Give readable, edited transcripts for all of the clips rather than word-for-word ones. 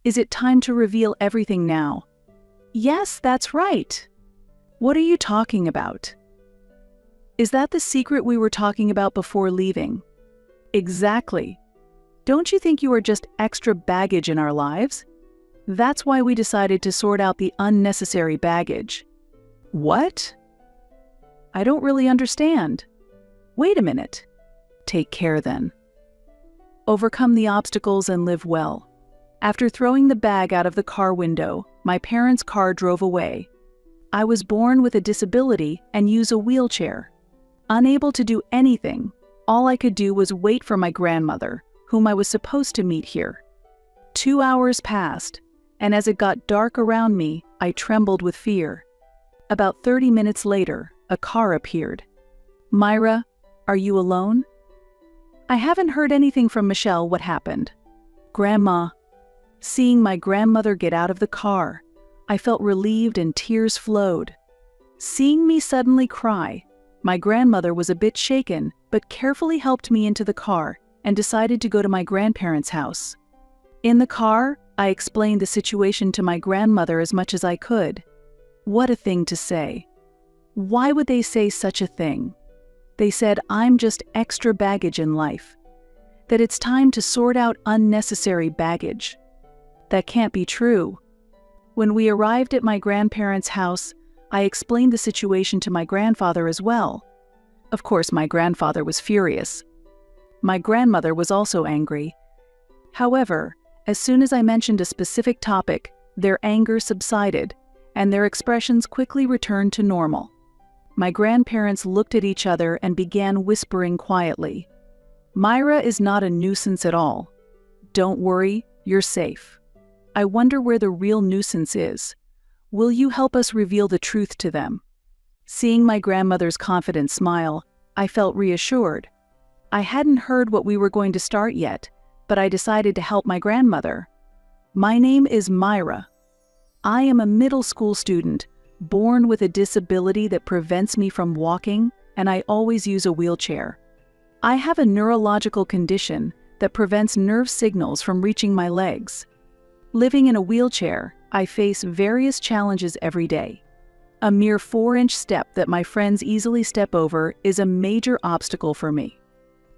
Is it time to reveal everything now? Yes, that's right. What are you talking about? Is that the secret we were talking about before leaving? Exactly. Don't you think you are just extra baggage in our lives? That's why we decided to sort out the unnecessary baggage. What? I don't really understand. Wait a minute. Take care then. Overcome the obstacles and live well. After throwing the bag out of the car window, my parents' car drove away. I was born with a disability and use a wheelchair. Unable to do anything, all I could do was wait for my grandmother, whom I was supposed to meet here. 2 hours passed, and as it got dark around me, I trembled with fear. About 30 minutes later, a car appeared. Myra, are you alone? I haven't heard anything from Michelle. What happened? Grandma. Seeing my grandmother get out of the car, I felt relieved and tears flowed. Seeing me suddenly cry, my grandmother was a bit shaken, but carefully helped me into the car and decided to go to my grandparents' house. In the car, I explained the situation to my grandmother as much as I could. What a thing to say. Why would they say such a thing? They said I'm just extra baggage in life, that it's time to sort out unnecessary baggage. That can't be true. When we arrived at my grandparents' house, I explained the situation to my grandfather as well. Of course, my grandfather was furious. My grandmother was also angry. However, as soon as I mentioned a specific topic, their anger subsided, and their expressions quickly returned to normal. My grandparents looked at each other and began whispering quietly. Myra is not a nuisance at all. Don't worry, you're safe. I wonder where the real nuisance is. Will you help us reveal the truth to them? Seeing my grandmother's confident smile, I felt reassured. I hadn't heard what we were going to start yet, but I decided to help my grandmother. My name is Myra. I am a middle school student, born with a disability that prevents me from walking, and I always use a wheelchair. I have a neurological condition that prevents nerve signals from reaching my legs. Living in a wheelchair, I face various challenges every day. A mere 4-inch step that my friends easily step over is a major obstacle for me.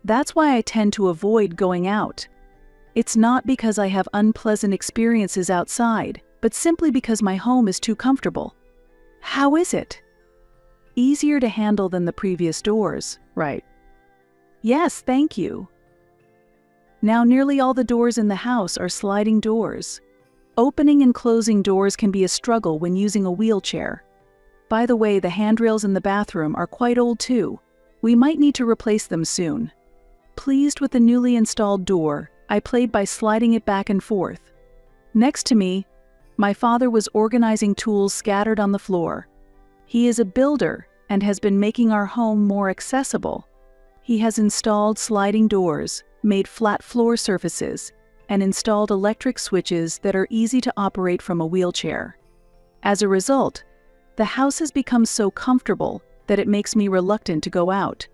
That's why I tend to avoid going out. It's not because I have unpleasant experiences outside, but simply because my home is too comfortable. How is it? Easier to handle than the previous doors, right? Yes, thank you. Now nearly all the doors in the house are sliding doors. Opening and closing doors can be a struggle when using a wheelchair. By the way, the handrails in the bathroom are quite old too. We might need to replace them soon. Pleased with the newly installed door, I played by sliding it back and forth. Next to me, my father was organizing tools scattered on the floor. He is a builder and has been making our home more accessible. He has installed sliding doors, made flat floor surfaces, and installed electric switches that are easy to operate from a wheelchair. As a result, the house has become so comfortable that it makes me reluctant to go out.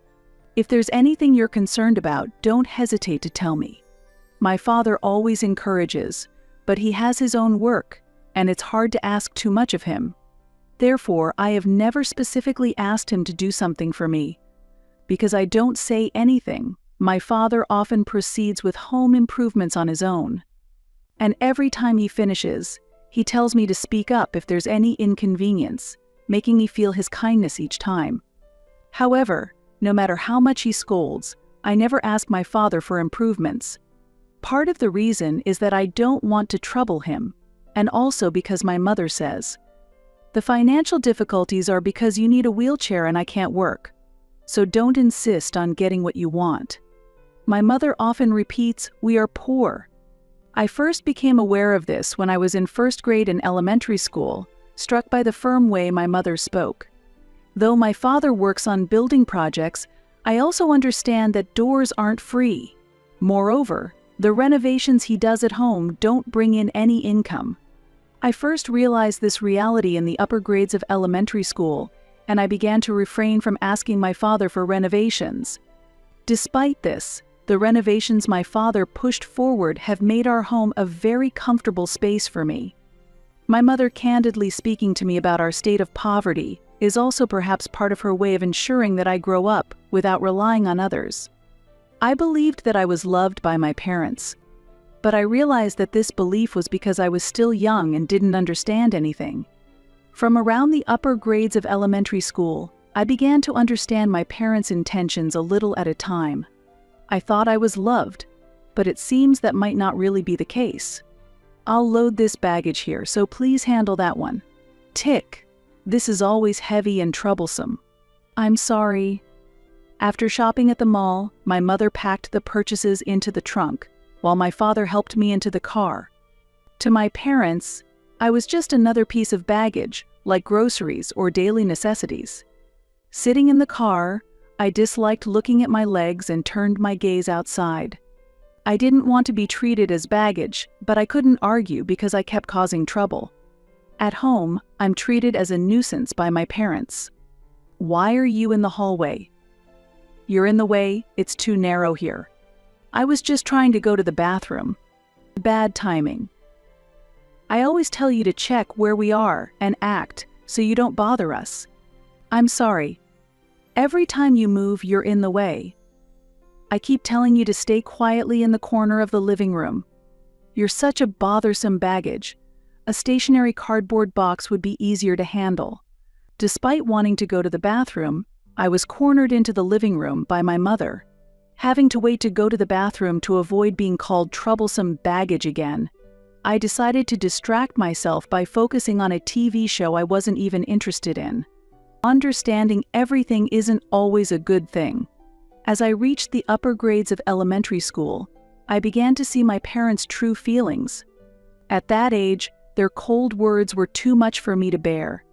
If there's anything you're concerned about, don't hesitate to tell me. My father always encourages, but he has his own work, and it's hard to ask too much of him. Therefore, I have never specifically asked him to do something for me. Because I don't say anything, my father often proceeds with home improvements on his own. And every time he finishes, he tells me to speak up if there's any inconvenience, making me feel his kindness each time. However, no matter how much he scolds, I never ask my father for improvements. Part of the reason is that I don't want to trouble him, and also because my mother says, "The financial difficulties are because you need a wheelchair and I can't work. So don't insist on getting what you want." My mother often repeats, "We are poor." I first became aware of this when I was in first grade in elementary school, struck by the firm way my mother spoke. Though my father works on building projects, I also understand that doors aren't free. Moreover, the renovations he does at home don't bring in any income. I first realized this reality in the upper grades of elementary school, and I began to refrain from asking my father for renovations. Despite this, The renovations my father pushed forward have made our home a very comfortable space for me. My mother candidly speaking to me about our state of poverty is also perhaps part of her way of ensuring that I grow up without relying on others. I believed that I was loved by my parents, but I realized that this belief was because I was still young and didn't understand anything. From around the upper grades of elementary school, I began to understand my parents' intentions a little at a time. I thought I was loved, but it seems that might not really be the case. I'll load this baggage here, so please handle that one. Tick. This is always heavy and troublesome. I'm sorry. After shopping at the mall, my mother packed the purchases into the trunk, while my father helped me into the car. To my parents, I was just another piece of baggage, like groceries or daily necessities. Sitting in the car, I disliked looking at my legs and turned my gaze outside. I didn't want to be treated as baggage, but I couldn't argue because I kept causing trouble. At home, I'm treated as a nuisance by my parents. Why are you in the hallway? You're in the way, it's too narrow here. I was just trying to go to the bathroom. Bad timing. I always tell you to check where we are and act so you don't bother us. I'm sorry. Every time you move, you're in the way. I keep telling you to stay quietly in the corner of the living room. You're such a bothersome baggage. A stationary cardboard box would be easier to handle. Despite wanting to go to the bathroom, I was cornered into the living room by my mother. Having to wait to go to the bathroom to avoid being called troublesome baggage again, I decided to distract myself by focusing on a TV show I wasn't even interested in. Understanding everything isn't always a good thing. As I reached the upper grades of elementary school, I began to see my parents' true feelings. At that age, their cold words were too much for me to bear.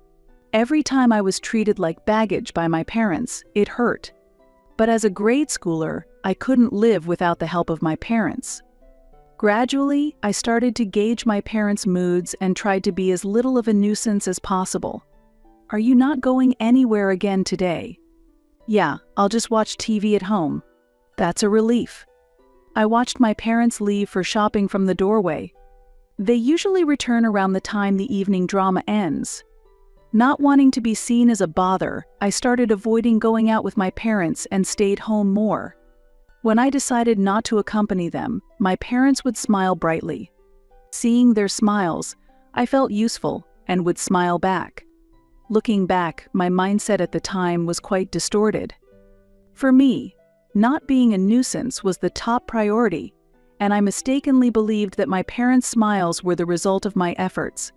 Every time I was treated like baggage by my parents, it hurt. But as a grade schooler, I couldn't live without the help of my parents. Gradually, I started to gauge my parents' moods and tried to be as little of a nuisance as possible. Are you not going anywhere again today? Yeah, I'll just watch TV at home. That's a relief. I watched my parents leave for shopping from the doorway. They usually return around the time the evening drama ends. Not wanting to be seen as a bother, I started avoiding going out with my parents and stayed home more. When I decided not to accompany them, my parents would smile brightly. Seeing their smiles, I felt useful and would smile back. Looking back, my mindset at the time was quite distorted. For me, not being a nuisance was the top priority, and I mistakenly believed that my parents' smiles were the result of my efforts.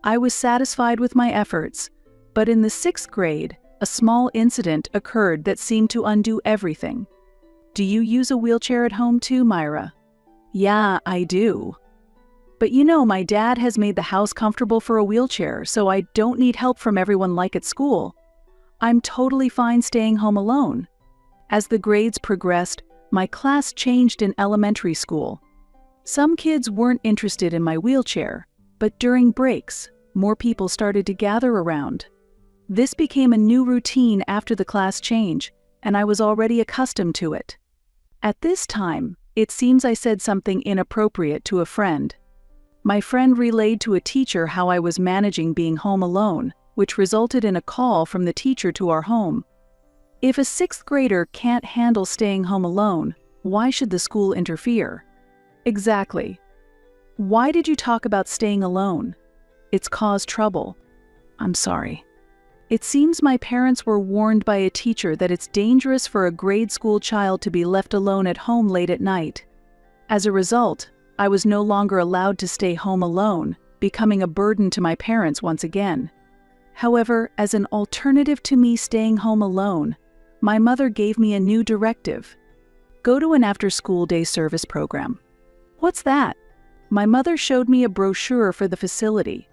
I was satisfied with my efforts, but in the 6th grade, a small incident occurred that seemed to undo everything. Do you use a wheelchair at home too, Myra? Yeah, I do. But you know, my dad has made the house comfortable for a wheelchair, so I don't need help from everyone like at school. I'm totally fine staying home alone. As the grades progressed, my class changed in elementary school. Some kids weren't interested in my wheelchair, but during breaks, more people started to gather around. This became a new routine after the class change, and I was already accustomed to it. At this time, it seems I said something inappropriate to a friend. My friend relayed to a teacher how I was managing being home alone, which resulted in a call from the teacher to our home. If a 6th grader can't handle staying home alone, why should the school interfere? Exactly. Why did you talk about staying alone? It's caused trouble. I'm sorry. It seems my parents were warned by a teacher that it's dangerous for a grade school child to be left alone at home late at night. As a result, I was no longer allowed to stay home alone, becoming a burden to my parents once again. However, as an alternative to me staying home alone, my mother gave me a new directive. Go to an after-school day service program. What's that? My mother showed me a brochure for the facility.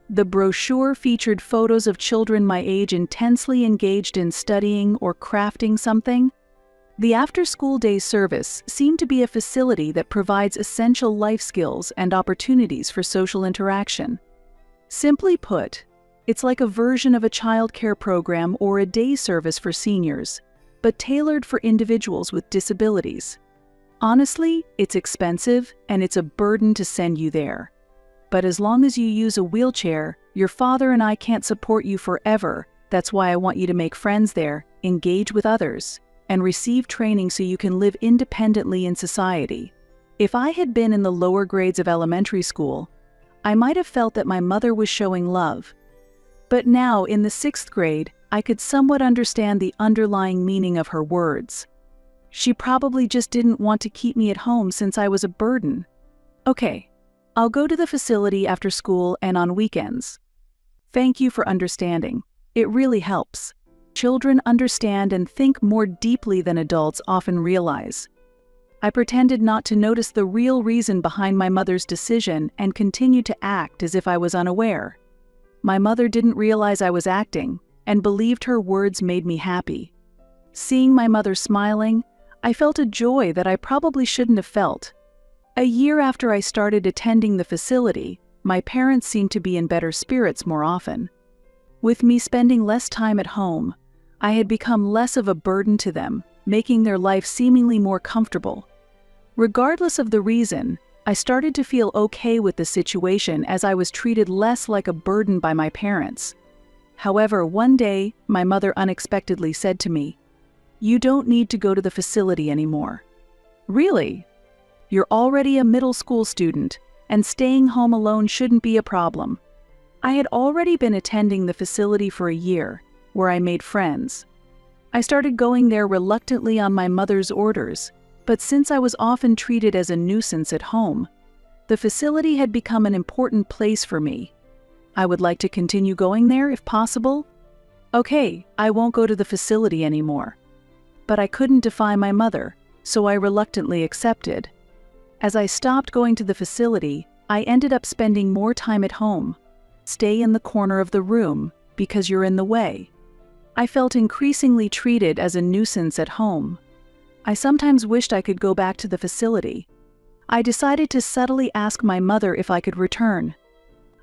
The brochure featured photos of children my age intensely engaged in studying or crafting something. The after-school day service seemed to be a facility that provides essential life skills and opportunities for social interaction. Simply put, it's like a version of a childcare program or a day service for seniors, but tailored for individuals with disabilities. Honestly, it's expensive and it's a burden to send you there. But as long as you use a wheelchair, your father and I can't support you forever. That's why I want you to make friends there, engage with others, and receive training so you can live independently in society. If I had been in the lower grades of elementary school, I might have felt that my mother was showing love. But now, in the 6th grade, I could somewhat understand the underlying meaning of her words. She probably just didn't want to keep me at home since I was a burden. Okay, I'll go to the facility after school and on weekends. Thank you for understanding. It really helps. Children understand and think more deeply than adults often realize. I pretended not to notice the real reason behind my mother's decision and continued to act as if I was unaware. My mother didn't realize I was acting and believed her words made me happy. Seeing my mother smiling, I felt a joy that I probably shouldn't have felt. A year after I started attending the facility, my parents seemed to be in better spirits more often. With me spending less time at home, I had become less of a burden to them, making their life seemingly more comfortable. Regardless of the reason, I started to feel okay with the situation as I was treated less like a burden by my parents. However, one day, my mother unexpectedly said to me, "You don't need to go to the facility anymore." Really? You're already a middle school student, and staying home alone shouldn't be a problem. I had already been attending the facility for a year, where I made friends. I started going there reluctantly on my mother's orders, but since I was often treated as a nuisance at home, the facility had become an important place for me. I would like to continue going there if possible. Okay, I won't go to the facility anymore. But I couldn't defy my mother, so I reluctantly accepted. As I stopped going to the facility, I ended up spending more time at home. Stay in the corner of the room, because you're in the way. I felt increasingly treated as a nuisance at home. I sometimes wished I could go back to the facility. I decided to subtly ask my mother if I could return.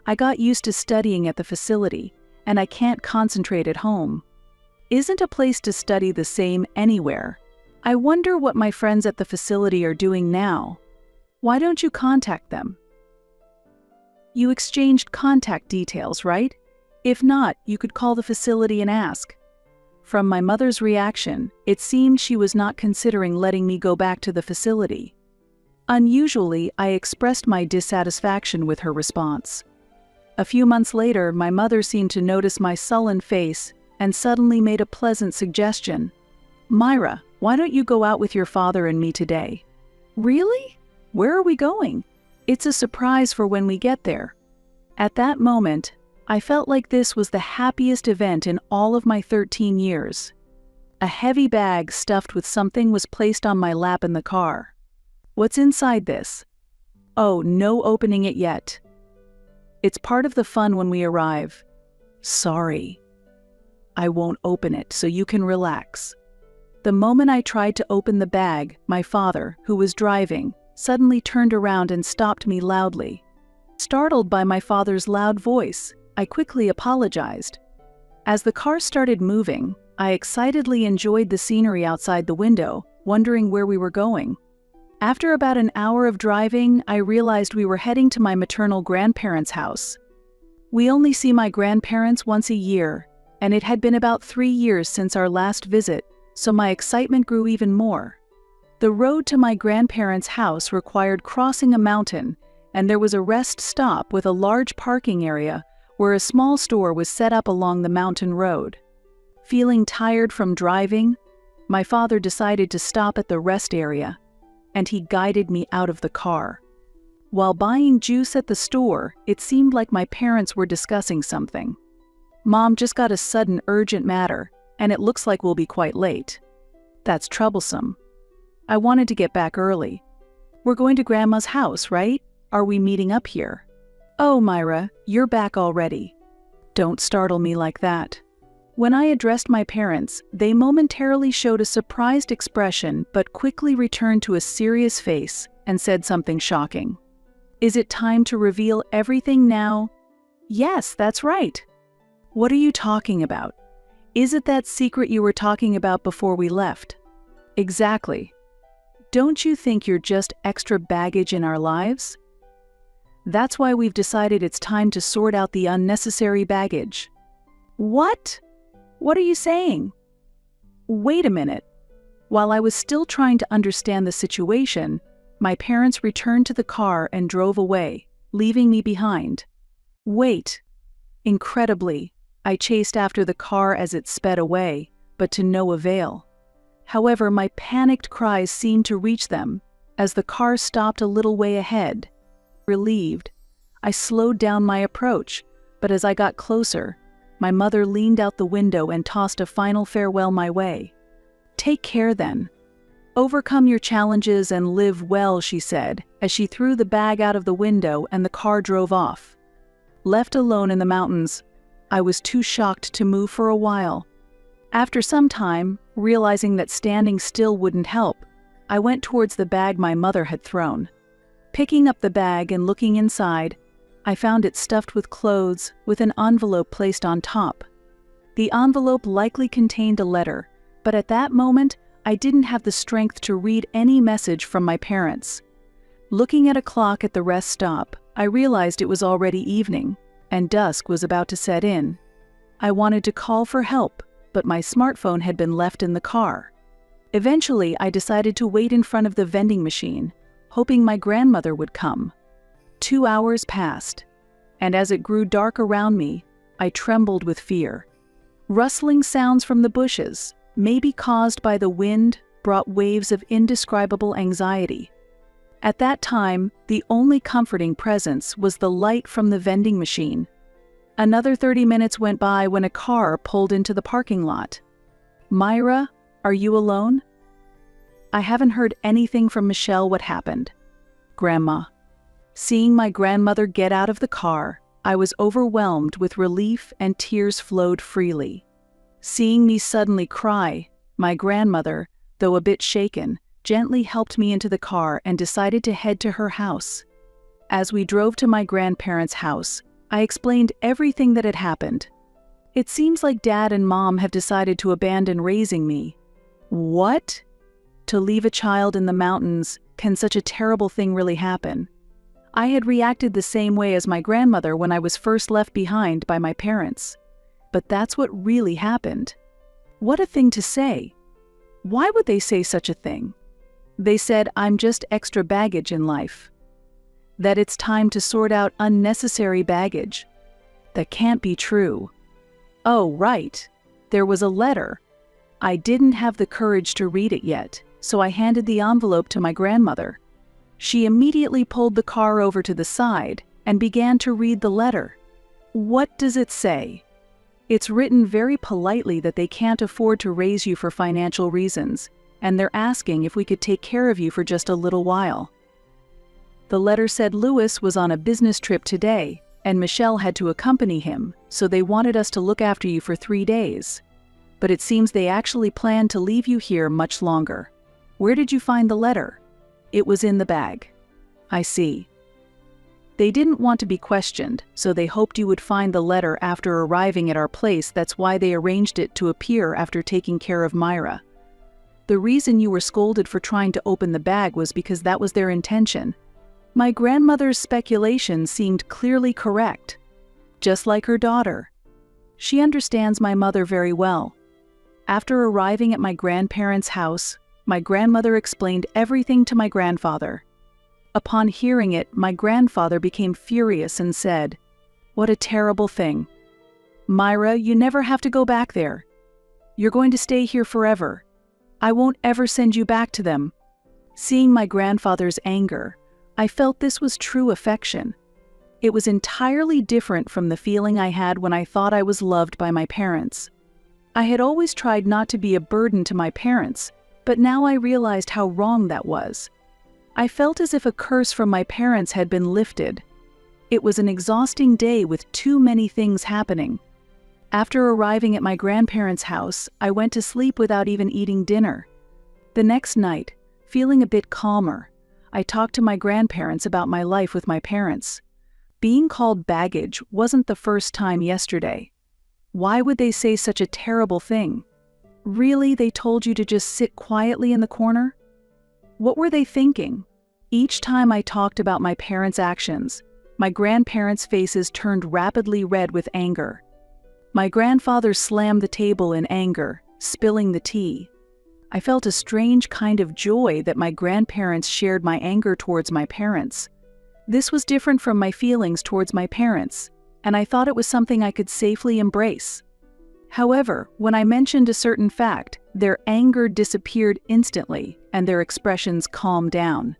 I got used to studying at the facility, and I can't concentrate at home. Isn't a place to study the same anywhere? I wonder what my friends at the facility are doing now. Why don't you contact them? You exchanged contact details, right? If not, you could call the facility and ask. From my mother's reaction, it seemed she was not considering letting me go back to the facility. Unusually, I expressed my dissatisfaction with her response. A few months later, my mother seemed to notice my sullen face and suddenly made a pleasant suggestion. "Myra, why don't you go out with your father and me today?" "Really? Where are we going?" "It's a surprise for when we get there." At that moment, I felt like this was the happiest event in all of my 13 years. A heavy bag stuffed with something was placed on my lap in the car. "What's inside this?" "Oh, no opening it yet. It's part of the fun when we arrive." "Sorry. I won't open it, so you can relax." The moment I tried to open the bag, my father, who was driving, suddenly turned around and stopped me loudly. Startled by my father's loud voice, I quickly apologized. As the car started moving, I excitedly enjoyed the scenery outside the window, wondering where we were going. After about an hour of driving, I realized we were heading to my maternal grandparents' house. We only see my grandparents once a year, and it had been about 3 years since our last visit, so my excitement grew even more. The road to my grandparents' house required crossing a mountain, and there was a rest stop with a large parking area where a small store was set up along the mountain road. Feeling tired from driving, my father decided to stop at the rest area, and he guided me out of the car. While buying juice at the store, it seemed like my parents were discussing something. "Mom just got a sudden urgent matter, and it looks like we'll be quite late." "That's troublesome. I wanted to get back early." "We're going to Grandma's house, right? Are we meeting up here?" "Oh, Myra, you're back already." Don't startle me like that. When I addressed my parents, they momentarily showed a surprised expression but quickly returned to a serious face and said something shocking. "Is it time to reveal everything now?" "Yes, that's right." "What are you talking about? Is it that secret you were talking about before we left?" "Exactly. Don't you think you're just extra baggage in our lives? That's why we've decided it's time to sort out the unnecessary baggage. What? What are you saying? Wait a minute. While I was still trying to understand the situation, my parents returned to the car and drove away, leaving me behind. Wait. Incredibly, I chased after the car as it sped away, but to no avail. However, my panicked cries seemed to reach them as the car stopped a little way ahead. Relieved, I slowed down my approach, but as I got closer, my mother leaned out the window and tossed a final farewell my way. "Take care then. Overcome your challenges and live well," she said, as she threw the bag out of the window and the car drove off. Left alone in the mountains, I was too shocked to move for a while. After some time, realizing that standing still wouldn't help, I went towards the bag my mother had thrown. Picking up the bag and looking inside, I found it stuffed with clothes with an envelope placed on top. The envelope likely contained a letter, but at that moment, I didn't have the strength to read any message from my parents. Looking at a clock at the rest stop, I realized it was already evening, and dusk was about to set in. I wanted to call for help, but my smartphone had been left in the car. Eventually, I decided to wait in front of the vending machine, hoping my grandmother would come. 2 hours passed, and as it grew dark around me, I trembled with fear. Rustling sounds from the bushes, maybe caused by the wind, brought waves of indescribable anxiety. At that time, the only comforting presence was the light from the vending machine. Another 30 minutes went by when a car pulled into the parking lot. "Myra, are you alone?" "I haven't heard anything from Michelle. What happened?" "Grandma." Seeing my grandmother get out of the car, I was overwhelmed with relief and tears flowed freely. Seeing me suddenly cry, my grandmother, though a bit shaken, gently helped me into the car and decided to head to her house. As we drove to my grandparents' house, I explained everything that had happened. "It seems like Dad and Mom have decided to abandon raising me." "What? To leave a child in the mountains, can such a terrible thing really happen?" I had reacted the same way as my grandmother when I was first left behind by my parents. But that's what really happened. What a thing to say. Why would they say such a thing? They said I'm just extra baggage in life. That it's time to sort out unnecessary baggage. That can't be true. Oh, right. There was a letter. I didn't have the courage to read it yet, so I handed the envelope to my grandmother. She immediately pulled the car over to the side and began to read the letter. What does it say? It's written very politely that they can't afford to raise you for financial reasons, and they're asking if we could take care of you for just a little while. The letter said Louis was on a business trip today, and Michelle had to accompany him, so they wanted us to look after you for 3 days. But it seems they actually planned to leave you here much longer. Where did you find the letter? It was in the bag. I see. They didn't want to be questioned, so they hoped you would find the letter after arriving at our place. That's why they arranged it to appear after taking care of Myra. The reason you were scolded for trying to open the bag was because that was their intention. My grandmother's speculation seemed clearly correct, just like her daughter. She understands my mother very well. After arriving at my grandparents' house, my grandmother explained everything to my grandfather. Upon hearing it, my grandfather became furious and said, "What a terrible thing. Myra, you never have to go back there. You're going to stay here forever. I won't ever send you back to them." Seeing my grandfather's anger, I felt this was true affection. It was entirely different from the feeling I had when I thought I was loved by my parents. I had always tried not to be a burden to my parents, but now I realized how wrong that was. I felt as if a curse from my parents had been lifted. It was an exhausting day with too many things happening. After arriving at my grandparents' house, I went to sleep without even eating dinner. The next night, feeling a bit calmer, I talked to my grandparents about my life with my parents. Being called baggage wasn't the first time yesterday. Why would they say such a terrible thing? Really, they told you to just sit quietly in the corner? What were they thinking? Each time I talked about my parents' actions, my grandparents' faces turned rapidly red with anger. My grandfather slammed the table in anger, spilling the tea. I felt a strange kind of joy that my grandparents shared my anger towards my parents. This was different from my feelings towards my parents, and I thought it was something I could safely embrace. However, when I mentioned a certain fact, their anger disappeared instantly and their expressions calmed down.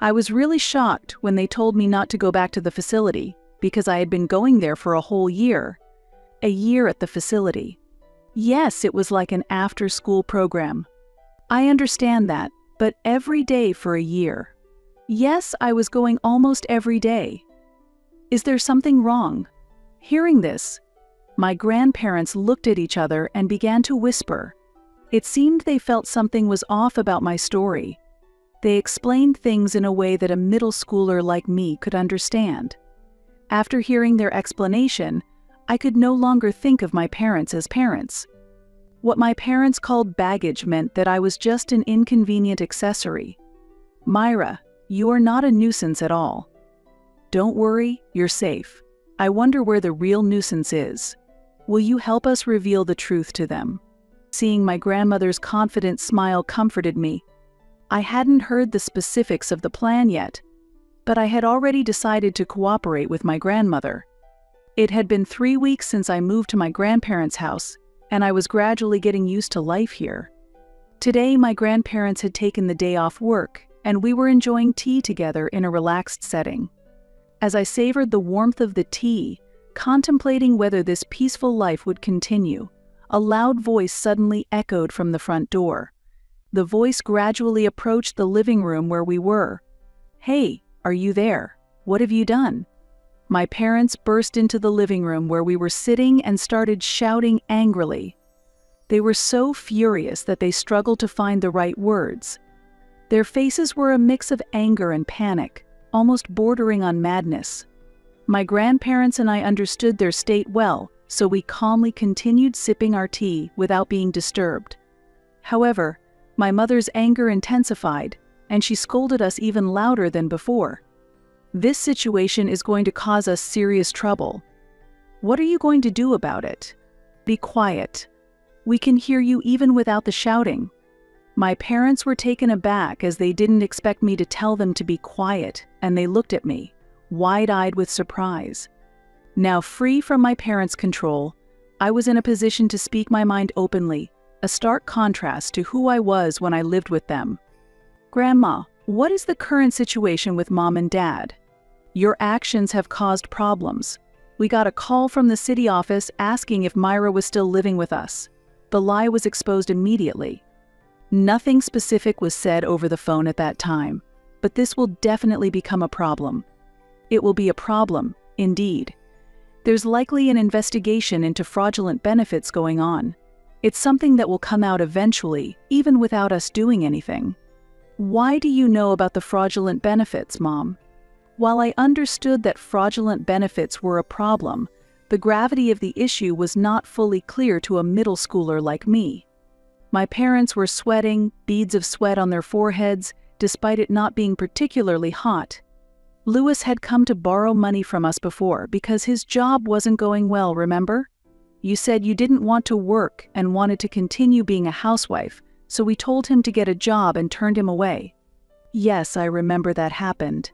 I was really shocked when they told me not to go back to the facility because I had been going there for a whole year. A year at the facility. Yes, it was like an after-school program. I understand that, but every day for a year. Yes, I was going almost every day. Is there something wrong? Hearing this, my grandparents looked at each other and began to whisper. It seemed they felt something was off about my story. They explained things in a way that a middle schooler like me could understand. After hearing their explanation, I could no longer think of my parents as parents. What my parents called baggage meant that I was just an inconvenient accessory. Myra, you are not a nuisance at all. Don't worry, you're safe. I wonder where the real nuisance is. Will you help us reveal the truth to them? Seeing my grandmother's confident smile comforted me. I hadn't heard the specifics of the plan yet, but I had already decided to cooperate with my grandmother. It had been 3 weeks since I moved to my grandparents' house, and I was gradually getting used to life here. Today, my grandparents had taken the day off work, and we were enjoying tea together in a relaxed setting. As I savored the warmth of the tea, contemplating whether this peaceful life would continue, a loud voice suddenly echoed from the front door. The voice gradually approached the living room where we were. "Hey, are you there? What have you done?" My parents burst into the living room where we were sitting and started shouting angrily. They were so furious that they struggled to find the right words. Their faces were a mix of anger and panic, almost bordering on madness. My grandparents and I understood their state well, so we calmly continued sipping our tea without being disturbed. However, my mother's anger intensified, and she scolded us even louder than before. "This situation is going to cause us serious trouble. What are you going to do about it? Be quiet. We can hear you even without the shouting." My parents were taken aback as they didn't expect me to tell them to be quiet, and they looked at me, wide-eyed with surprise. Now free from my parents' control, I was in a position to speak my mind openly, a stark contrast to who I was when I lived with them. "Grandma, what is the current situation with Mom and Dad? Your actions have caused problems. We got a call from the city office asking if Myra was still living with us. The lie was exposed immediately." Nothing specific was said over the phone at that time, but this will definitely become a problem. It will be a problem, indeed. There's likely an investigation into fraudulent benefits going on. It's something that will come out eventually, even without us doing anything. "Why do you know about the fraudulent benefits, Mom?" While I understood that fraudulent benefits were a problem, the gravity of the issue was not fully clear to a middle schooler like me. My parents were sweating, beads of sweat on their foreheads, despite it not being particularly hot. Lewis had come to borrow money from us before because his job wasn't going well, remember? You said you didn't want to work and wanted to continue being a housewife, so we told him to get a job and turned him away. Yes, I remember that happened.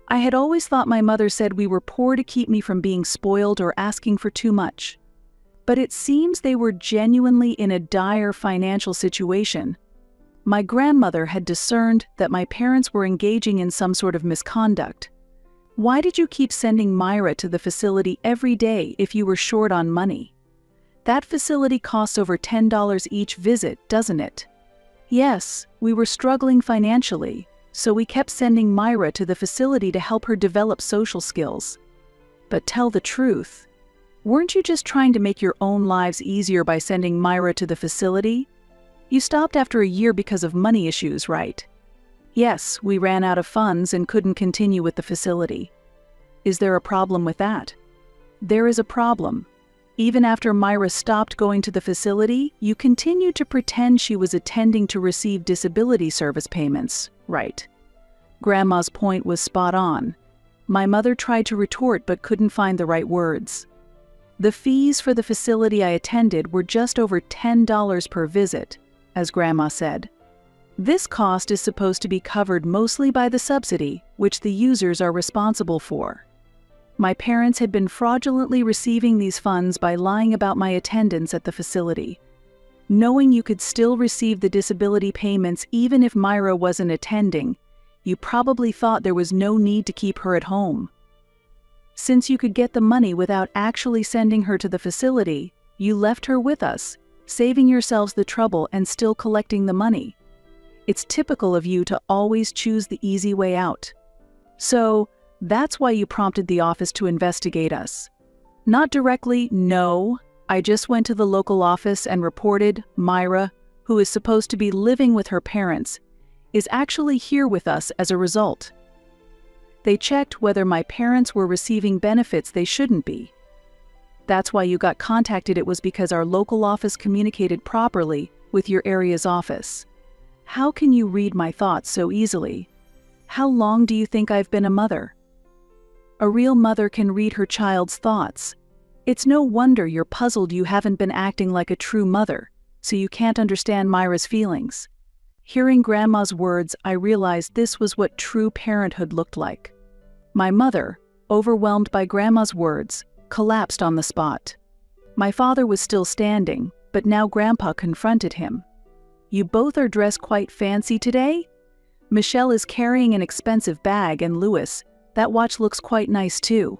I had always thought my mother said we were poor to keep me from being spoiled or asking for too much. But it seems they were genuinely in a dire financial situation. My grandmother had discerned that my parents were engaging in some sort of misconduct. "Why did you keep sending Myra to the facility every day if you were short on money? That facility costs over $10 each visit, doesn't it?" "Yes, we were struggling financially, so we kept sending Myra to the facility to help her develop social skills." "But tell the truth. Weren't you just trying to make your own lives easier by sending Myra to the facility? You stopped after a year because of money issues, right?" "Yes, we ran out of funds and couldn't continue with the facility." "Is there a problem with that?" "There is a problem. Even after Myra stopped going to the facility, you continued to pretend she was attending to receive disability service payments, right. Grandma's point was spot on. My mother tried to retort but couldn't find the right words. The fees for the facility I attended were just over $10 per visit, as Grandma said. This cost is supposed to be covered mostly by the subsidy, which the users are responsible for. My parents had been fraudulently receiving these funds by lying about my attendance at the facility. Knowing you could still receive the disability payments even if Myra wasn't attending, you probably thought there was no need to keep her at home. Since you could get the money without actually sending her to the facility, you left her with us, saving yourselves the trouble and still collecting the money. It's typical of you to always choose the easy way out. So, that's why you prompted the office to investigate us. Not directly, no. I just went to the local office and reported Myra, who is supposed to be living with her parents, is actually here with us as a result. They checked whether my parents were receiving benefits they shouldn't be. That's why you got contacted. It was because our local office communicated properly with your area's office. How can you read my thoughts so easily? How long do you think I've been a mother? A real mother can read her child's thoughts. It's no wonder you're puzzled you haven't been acting like a true mother, so you can't understand Myra's feelings. Hearing Grandma's words, I realized this was what true parenthood looked like. My mother, overwhelmed by Grandma's words, collapsed on the spot. My father was still standing, but now Grandpa confronted him. "You both are dressed quite fancy today? Michelle is carrying an expensive bag, and Louis, that watch looks quite nice too.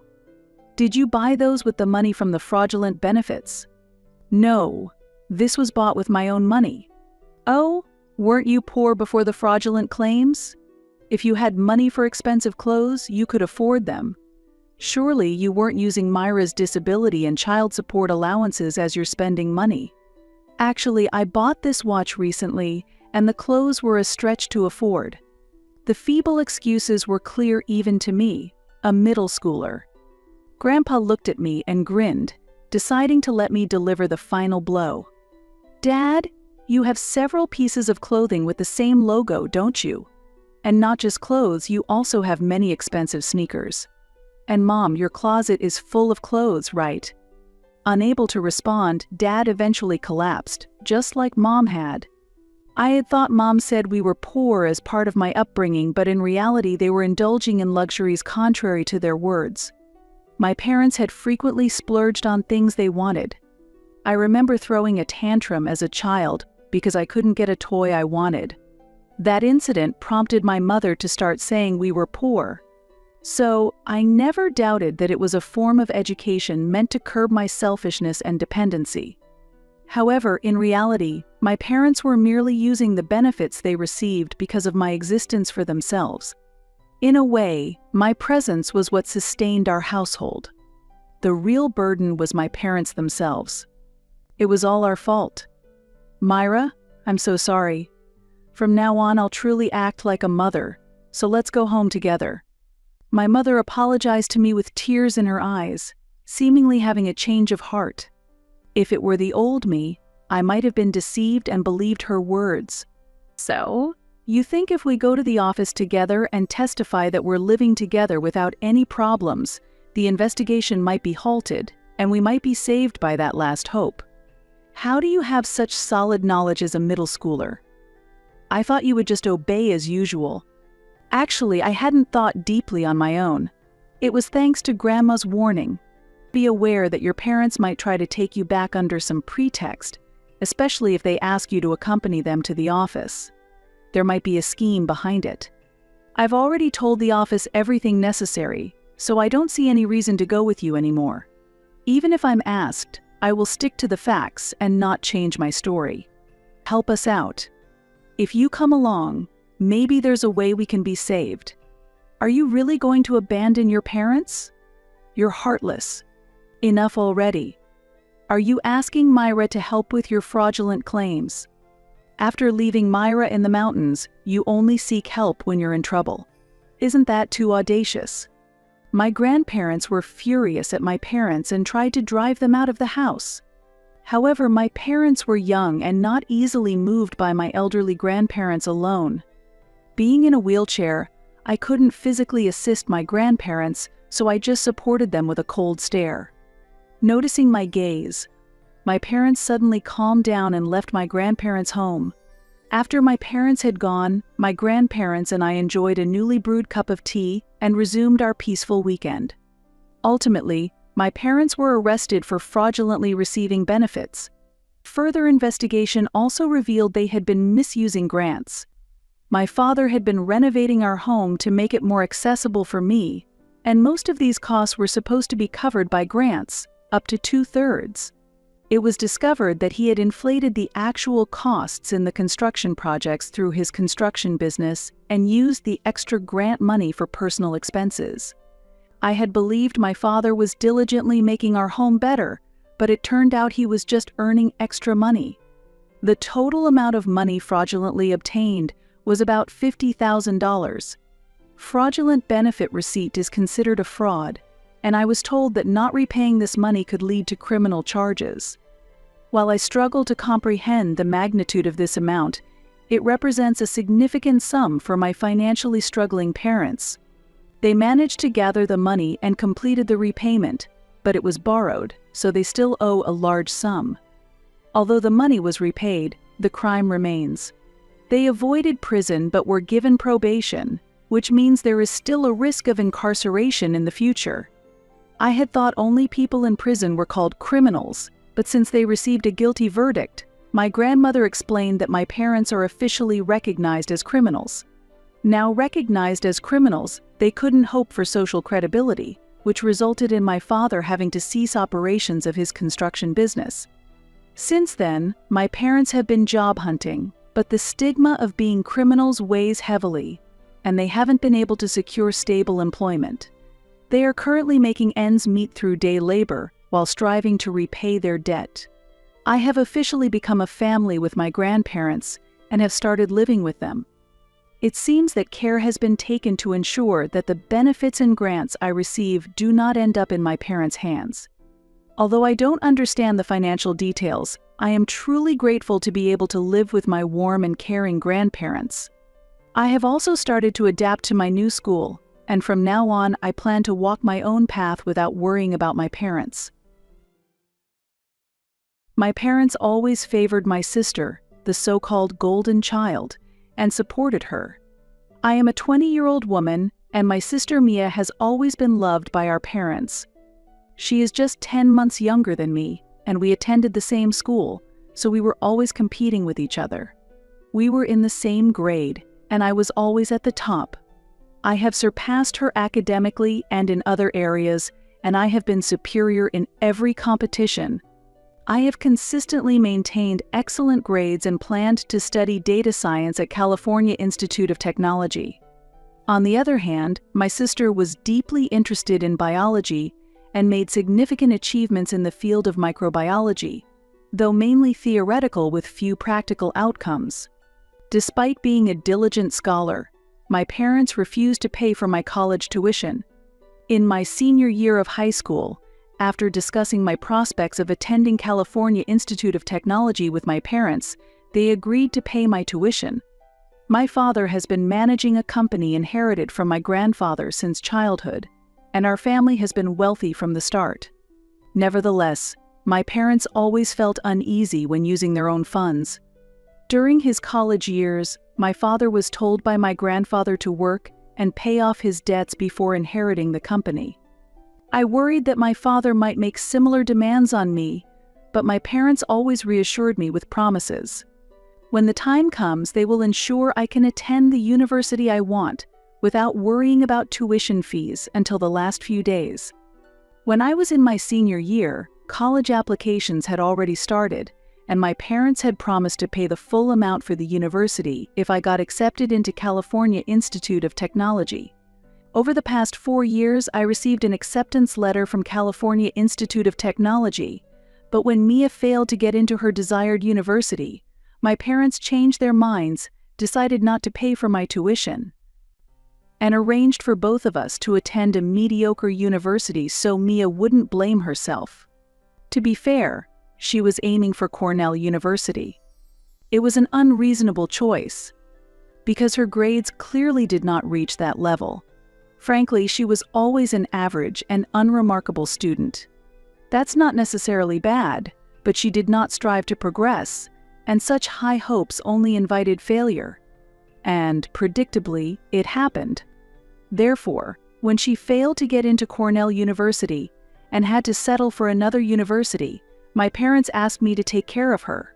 Did you buy those with the money from the fraudulent benefits?" "No, this was bought with my own money." "Oh, weren't you poor before the fraudulent claims? If you had money for expensive clothes, you could afford them. Surely you weren't using Myra's disability and child support allowances as your spending money." "Actually, I bought this watch recently, and the clothes were a stretch to afford." The feeble excuses were clear even to me, a middle schooler. Grandpa looked at me and grinned, deciding to let me deliver the final blow. "Dad, you have several pieces of clothing with the same logo, don't you? And not just clothes, you also have many expensive sneakers. And Mom, your closet is full of clothes, right?" Unable to respond, Dad eventually collapsed, just like Mom had. I had thought Mom said we were poor as part of my upbringing, but in reality they were indulging in luxuries contrary to their words. My parents had frequently splurged on things they wanted. I remember throwing a tantrum as a child because I couldn't get a toy I wanted. That incident prompted my mother to start saying we were poor. So, I never doubted that it was a form of education meant to curb my selfishness and dependency. However, in reality, my parents were merely using the benefits they received because of my existence for themselves. In a way, my presence was what sustained our household. The real burden was my parents themselves. It was all our fault. "Myra, I'm so sorry. From now on, I'll truly act like a mother, so let's go home together." My mother apologized to me with tears in her eyes, seemingly having a change of heart. If it were the old me, I might have been deceived and believed her words. "So, you think if we go to the office together and testify that we're living together without any problems, the investigation might be halted, and we might be saved by that last hope? How do you have such solid knowledge as a middle schooler? I thought you would just obey as usual." Actually, I hadn't thought deeply on my own. It was thanks to Grandma's warning. Be aware that your parents might try to take you back under some pretext, especially if they ask you to accompany them to the office. There might be a scheme behind it. I've already told the office everything necessary, so I don't see any reason to go with you anymore. Even if I'm asked, I will stick to the facts and not change my story. Help us out. If you come along, maybe there's a way we can be saved. Are you really going to abandon your parents? You're heartless. Enough already. Are you asking Myra to help with your fraudulent claims? After leaving Myra in the mountains, you only seek help when you're in trouble. Isn't that too audacious? My grandparents were furious at my parents and tried to drive them out of the house. However, my parents were young and not easily moved by my elderly grandparents alone. Being in a wheelchair, I couldn't physically assist my grandparents, so I just supported them with a cold stare. Noticing my gaze, my parents suddenly calmed down and left my grandparents' home. After my parents had gone, my grandparents and I enjoyed a newly brewed cup of tea and resumed our peaceful weekend. Ultimately, my parents were arrested for fraudulently receiving benefits. Further investigation also revealed they had been misusing grants. My father had been renovating our home to make it more accessible for me, and most of these costs were supposed to be covered by grants, up to 2/3. It was discovered that he had inflated the actual costs in the construction projects through his construction business and used the extra grant money for personal expenses. I had believed my father was diligently making our home better, but it turned out he was just earning extra money. The total amount of money fraudulently obtained was about $50,000. Fraudulent benefit receipt is considered a fraud, and I was told that not repaying this money could lead to criminal charges. While I struggle to comprehend the magnitude of this amount, it represents a significant sum for my financially struggling parents. They managed to gather the money and completed the repayment, but it was borrowed, so they still owe a large sum. Although the money was repaid, the crime remains. They avoided prison but were given probation, which means there is still a risk of incarceration in the future. I had thought only people in prison were called criminals, but since they received a guilty verdict, my grandmother explained that my parents are officially recognized as criminals. Now recognized as criminals, they couldn't hope for social credibility, which resulted in my father having to cease operations of his construction business. Since then, my parents have been job hunting, but the stigma of being criminals weighs heavily, and they haven't been able to secure stable employment. They are currently making ends meet through day labor while striving to repay their debt. I have officially become a family with my grandparents and have started living with them. It seems that care has been taken to ensure that the benefits and grants I receive do not end up in my parents' hands. Although I don't understand the financial details, I am truly grateful to be able to live with my warm and caring grandparents. I have also started to adapt to my new school, and from now on I plan to walk my own path without worrying about my parents. My parents always favored my sister, the so-called golden child, and supported her. I am a 20-year-old woman, and my sister Mia has always been loved by our parents. She is just 10 months younger than me, and we attended the same school, so we were always competing with each other. We were in the same grade, and I was always at the top. I have surpassed her academically and in other areas, and I have been superior in every competition. I have consistently maintained excellent grades and planned to study data science at California Institute of Technology. On the other hand, my sister was deeply interested in biology and made significant achievements in the field of microbiology, though mainly theoretical with few practical outcomes. Despite being a diligent scholar, my parents refused to pay for my college tuition. In my senior year of high school, after discussing my prospects of attending California Institute of Technology with my parents, they agreed to pay my tuition. My father has been managing a company inherited from my grandfather since childhood, and our family has been wealthy from the start. Nevertheless, my parents always felt uneasy when using their own funds. During his college years, my father was told by my grandfather to work and pay off his debts before inheriting the company. I worried that my father might make similar demands on me, but my parents always reassured me with promises. When the time comes, they will ensure I can attend the university I want without worrying about tuition fees until the last few days. When I was in my senior year, college applications had already started, and my parents had promised to pay the full amount for the university if I got accepted into California Institute of Technology. Over the past 4 years, I received an acceptance letter from California Institute of Technology, but when Mia failed to get into her desired university, my parents changed their minds, decided not to pay for my tuition, and arranged for both of us to attend a mediocre university so Mia wouldn't blame herself. To be fair, she was aiming for Cornell University. It was an unreasonable choice. because her grades clearly did not reach that level. Frankly, she was always an average and unremarkable student. That's not necessarily bad, but she did not strive to progress, and such high hopes only invited failure. And, predictably, it happened. Therefore, when she failed to get into Cornell University and had to settle for another university, my parents asked me to take care of her.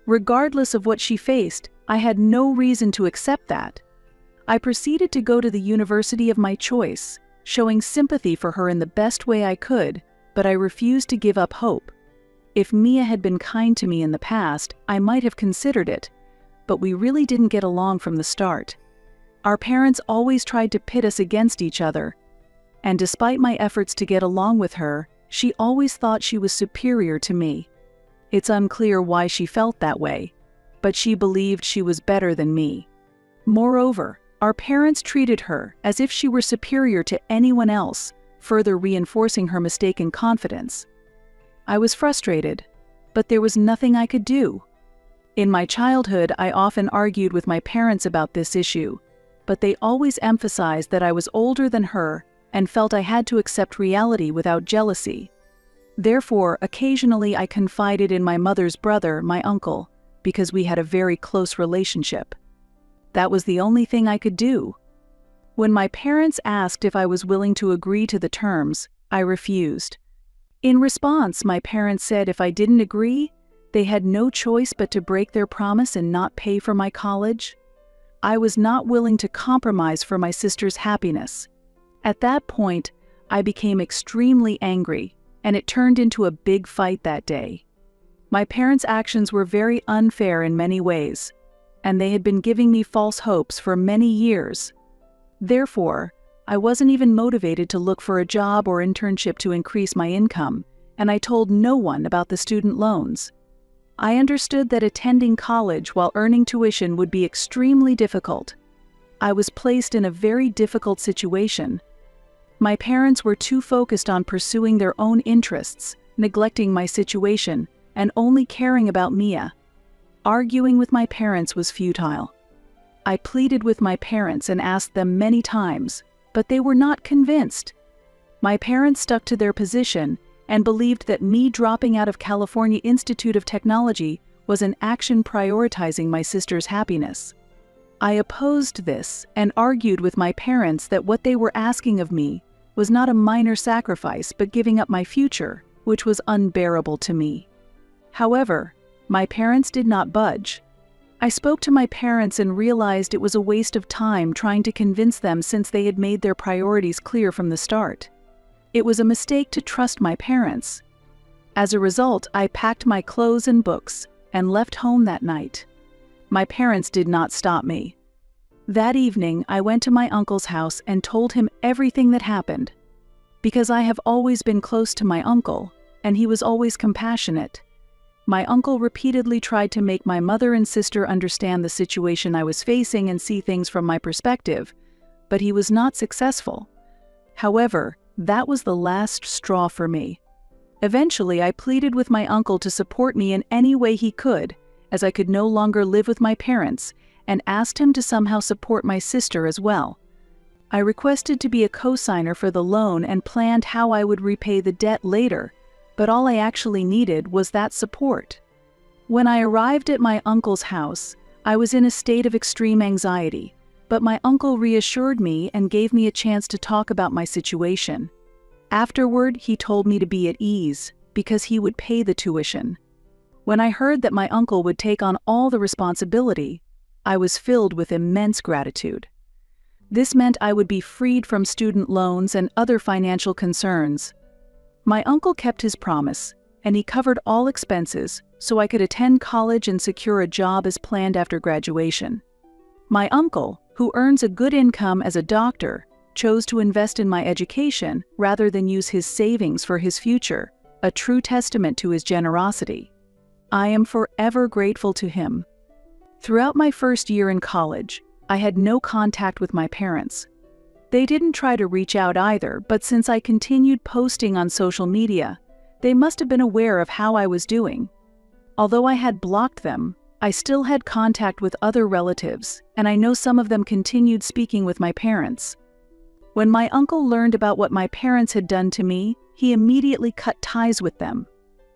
Regardless of what she faced, I had no reason to accept that. I proceeded to go to the university of my choice, showing sympathy for her in the best way I could, but I refused to give up hope. If Mia had been kind to me in the past, I might have considered it, but we really didn't get along from the start. Our parents always tried to pit us against each other, and despite my efforts to get along with her, she always thought she was superior to me. It's unclear why she felt that way, but she believed she was better than me. Moreover, our parents treated her as if she were superior to anyone else, further reinforcing her mistaken confidence. I was frustrated, but there was nothing I could do. In my childhood, I often argued with my parents about this issue, but they always emphasized that I was older than her and felt I had to accept reality without jealousy. Therefore, occasionally I confided in my mother's brother, my uncle, because we had a very close relationship. That was the only thing I could do. When my parents asked if I was willing to agree to the terms, I refused. In response, my parents said if I didn't agree, they had no choice but to break their promise and not pay for my college. I was not willing to compromise for my sister's happiness. At that point, I became extremely angry, and it turned into a big fight that day. My parents' actions were very unfair in many ways, and they had been giving me false hopes for many years. Therefore, I wasn't even motivated to look for a job or internship to increase my income, and I told no one about the student loans. I understood that attending college while earning tuition would be extremely difficult. I was placed in a very difficult situation. My parents were too focused on pursuing their own interests, neglecting my situation, and only caring about Mia. Arguing with my parents was futile. I pleaded with my parents and asked them many times, but they were not convinced. My parents stuck to their position and believed that me dropping out of California Institute of Technology was an action prioritizing my sister's happiness. I opposed this and argued with my parents that what they were asking of me was not a minor sacrifice but giving up my future, which was unbearable to me. However, my parents did not budge. I spoke to my parents and realized it was a waste of time trying to convince them since they had made their priorities clear from the start. It was a mistake to trust my parents. As a result, I packed my clothes and books and left home that night. My parents did not stop me. That evening, I went to my uncle's house and told him everything that happened. Because I have always been close to my uncle, and he was always compassionate. My uncle repeatedly tried to make my mother and sister understand the situation I was facing and see things from my perspective, but he was not successful. However, that was the last straw for me. Eventually, I pleaded with my uncle to support me in any way he could, as I could no longer live with my parents, and asked him to somehow support my sister as well. I requested to be a co-signer for the loan and planned how I would repay the debt later, but all I actually needed was that support. When I arrived at my uncle's house, I was in a state of extreme anxiety, but my uncle reassured me and gave me a chance to talk about my situation. Afterward, he told me to be at ease, because he would pay the tuition. When I heard that my uncle would take on all the responsibility, I was filled with immense gratitude. This meant I would be freed from student loans and other financial concerns. My uncle kept his promise, and he covered all expenses so I could attend college and secure a job as planned after graduation. My uncle, who earns a good income as a doctor, chose to invest in my education rather than use his savings for his future, a true testament to his generosity. I am forever grateful to him. Throughout my first year in college, I had no contact with my parents. They didn't try to reach out either, but since I continued posting on social media, they must have been aware of how I was doing. Although I had blocked them, I still had contact with other relatives, and I know some of them continued speaking with my parents. When my uncle learned about what my parents had done to me, he immediately cut ties with them.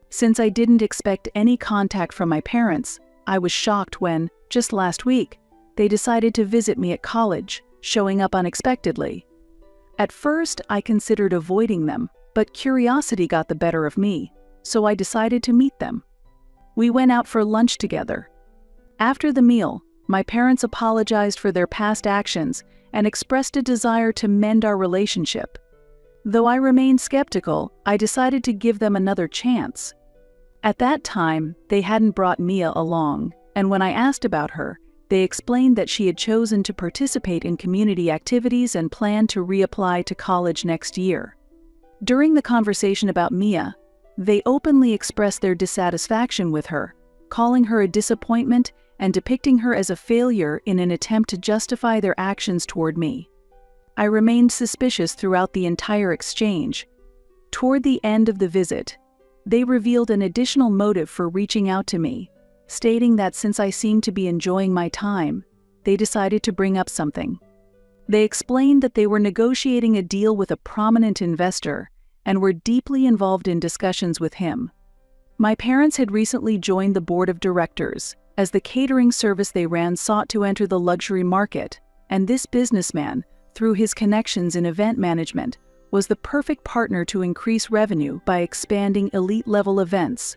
Since I didn't expect any contact from my parents, I was shocked when, just last week, they decided to visit me at college, showing up unexpectedly. At first, I considered avoiding them, but curiosity got the better of me, so I decided to meet them. We went out for lunch together. After the meal, my parents apologized for their past actions and expressed a desire to mend our relationship. Though I remained skeptical, I decided to give them another chance. At that time, they hadn't brought Mia along, and when I asked about her, they explained that she had chosen to participate in community activities and planned to reapply to college next year. During the conversation about Mia, they openly expressed their dissatisfaction with her, calling her a disappointment and depicting her as a failure in an attempt to justify their actions toward me. I remained suspicious throughout the entire exchange. Toward the end of the visit, they revealed an additional motive for reaching out to me, stating that since I seemed to be enjoying my time, they decided to bring up something. They explained that they were negotiating a deal with a prominent investor and were deeply involved in discussions with him. My parents had recently joined the board of directors, as the catering service they ran sought to enter the luxury market, and this businessman, through his connections in event management, was the perfect partner to increase revenue by expanding elite-level events.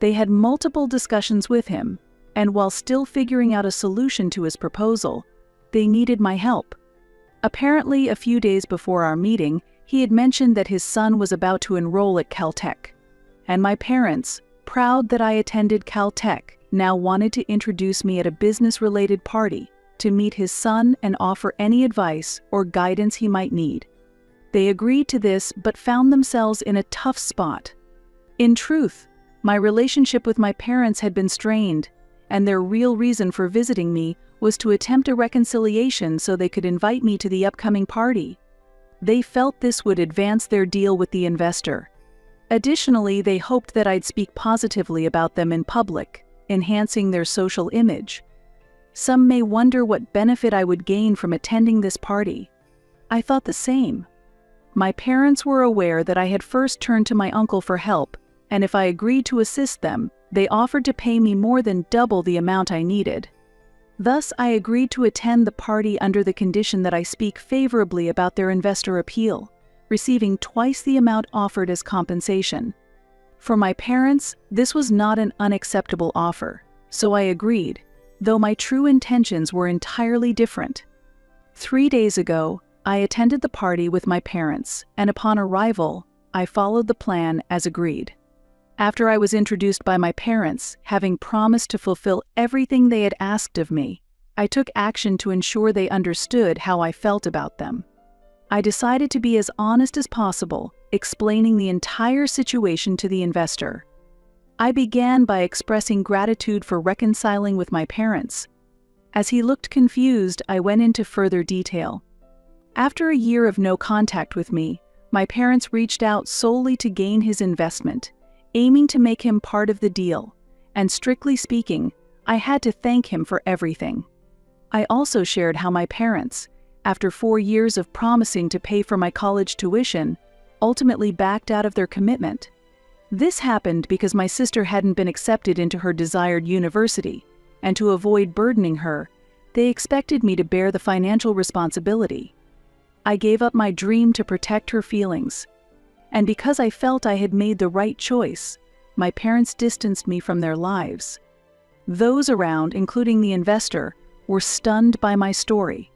They had multiple discussions with him, and while still figuring out a solution to his proposal, they needed my help. Apparently, a few days before our meeting, he had mentioned that his son was about to enroll at Caltech, and my parents, proud that I attended Caltech, now wanted to introduce me at a business-related party to meet his son and offer any advice or guidance he might need. They agreed to this but found themselves in a tough spot. In truth, my relationship with my parents had been strained, and their real reason for visiting me was to attempt a reconciliation so they could invite me to the upcoming party. They felt this would advance their deal with the investor. Additionally, they hoped that I'd speak positively about them in public, enhancing their social image. Some may wonder what benefit I would gain from attending this party. I thought the same. My parents were aware that I had first turned to my uncle for help, and if I agreed to assist them, they offered to pay me more than double the amount I needed. Thus, I agreed to attend the party under the condition that I speak favorably about their investor appeal, receiving twice the amount offered as compensation. For my parents, this was not an unacceptable offer, so I agreed, though my true intentions were entirely different. 3 days ago, I attended the party with my parents, and upon arrival, I followed the plan as agreed. After I was introduced by my parents, having promised to fulfill everything they had asked of me, I took action to ensure they understood how I felt about them. I decided to be as honest as possible, explaining the entire situation to the investor. I began by expressing gratitude for reconciling with my parents. As he looked confused, I went into further detail. After a year of no contact with me, my parents reached out solely to gain his investment, aiming to make him part of the deal, and strictly speaking, I had to thank him for everything. I also shared how my parents, after 4 years of promising to pay for my college tuition, ultimately backed out of their commitment. This happened because my sister hadn't been accepted into her desired university, and to avoid burdening her, they expected me to bear the financial responsibility. I gave up my dream to protect her feelings, and because I felt I had made the right choice, my parents distanced me from their lives. Those around, including the investor, were stunned by my story.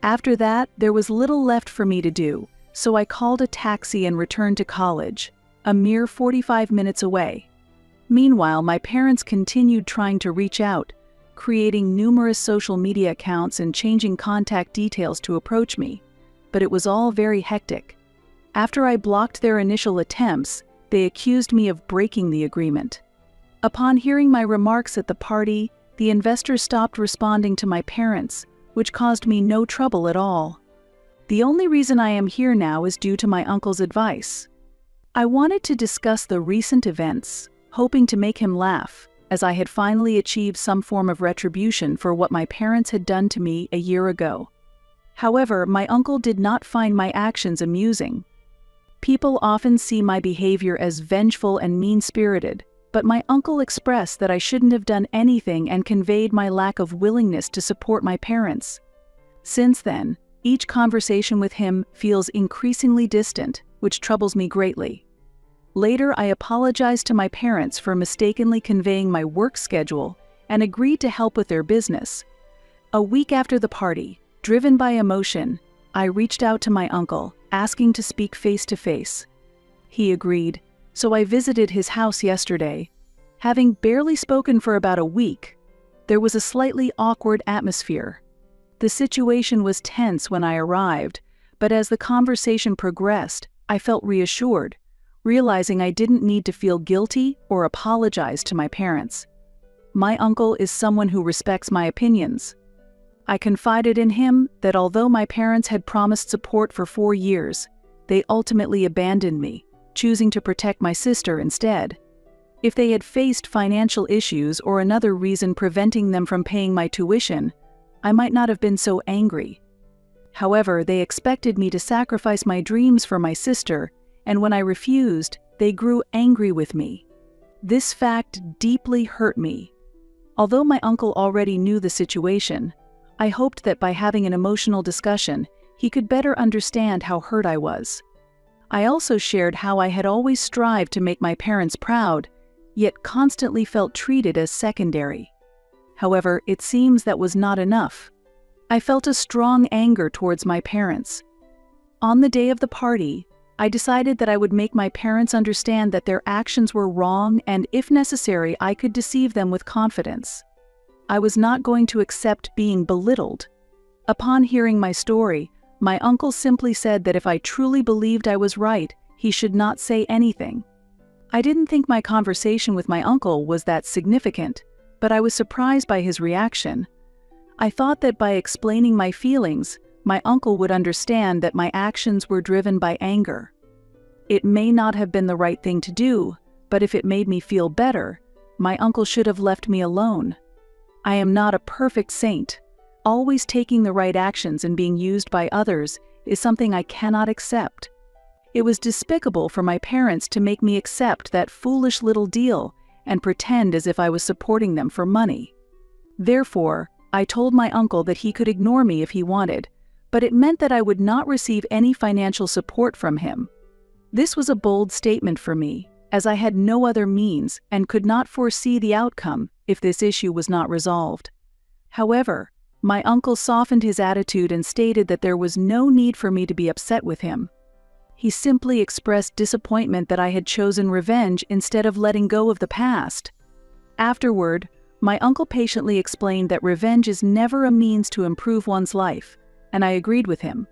After that, there was little left for me to do, so I called a taxi and returned to college, a mere 45 minutes away. Meanwhile, my parents continued trying to reach out, creating numerous social media accounts and changing contact details to approach me, but it was all very hectic. After I blocked their initial attempts, they accused me of breaking the agreement. Upon hearing my remarks at the party, the investor stopped responding to my parents, which caused me no trouble at all. The only reason I am here now is due to my uncle's advice. I wanted to discuss the recent events, hoping to make him laugh, as I had finally achieved some form of retribution for what my parents had done to me a year ago. However, my uncle did not find my actions amusing. People often see my behavior as vengeful and mean-spirited, but my uncle expressed that I shouldn't have done anything and conveyed my lack of willingness to support my parents. Since then, each conversation with him feels increasingly distant, which troubles me greatly. Later, I apologized to my parents for mistakenly conveying my work schedule and agreed to help with their business. A week after the party, driven by emotion, I reached out to my uncle, asking to speak face-to-face. He agreed, so I visited his house yesterday. Having barely spoken for about a week, there was a slightly awkward atmosphere. The situation was tense when I arrived, but as the conversation progressed, I felt reassured, realizing I didn't need to feel guilty or apologize to my parents. My uncle is someone who respects my opinions. I confided in him that although my parents had promised support for 4 years, they ultimately abandoned me, choosing to protect my sister instead. If they had faced financial issues or another reason preventing them from paying my tuition, I might not have been so angry. However, they expected me to sacrifice my dreams for my sister, and when I refused, they grew angry with me. This fact deeply hurt me. Although my uncle already knew the situation, I hoped that by having an emotional discussion, he could better understand how hurt I was. I also shared how I had always strived to make my parents proud, yet constantly felt treated as secondary. However, it seems that was not enough. I felt a strong anger towards my parents. On the day of the party, I decided that I would make my parents understand that their actions were wrong and, if necessary, I could deceive them with confidence. I was not going to accept being belittled. Upon hearing my story, my uncle simply said that if I truly believed I was right, he should not say anything. I didn't think my conversation with my uncle was that significant, but I was surprised by his reaction. I thought that by explaining my feelings, my uncle would understand that my actions were driven by anger. It may not have been the right thing to do, but if it made me feel better, my uncle should have left me alone. I am not a perfect saint. Always taking the right actions and being used by others is something I cannot accept. It was despicable for my parents to make me accept that foolish little deal and pretend as if I was supporting them for money. Therefore, I told my uncle that he could ignore me if he wanted, but it meant that I would not receive any financial support from him. This was a bold statement for me, as I had no other means and could not foresee the outcome if this issue was not resolved. However, my uncle softened his attitude and stated that there was no need for me to be upset with him. He simply expressed disappointment that I had chosen revenge instead of letting go of the past. Afterward, my uncle patiently explained that revenge is never a means to improve one's life, and I agreed with him.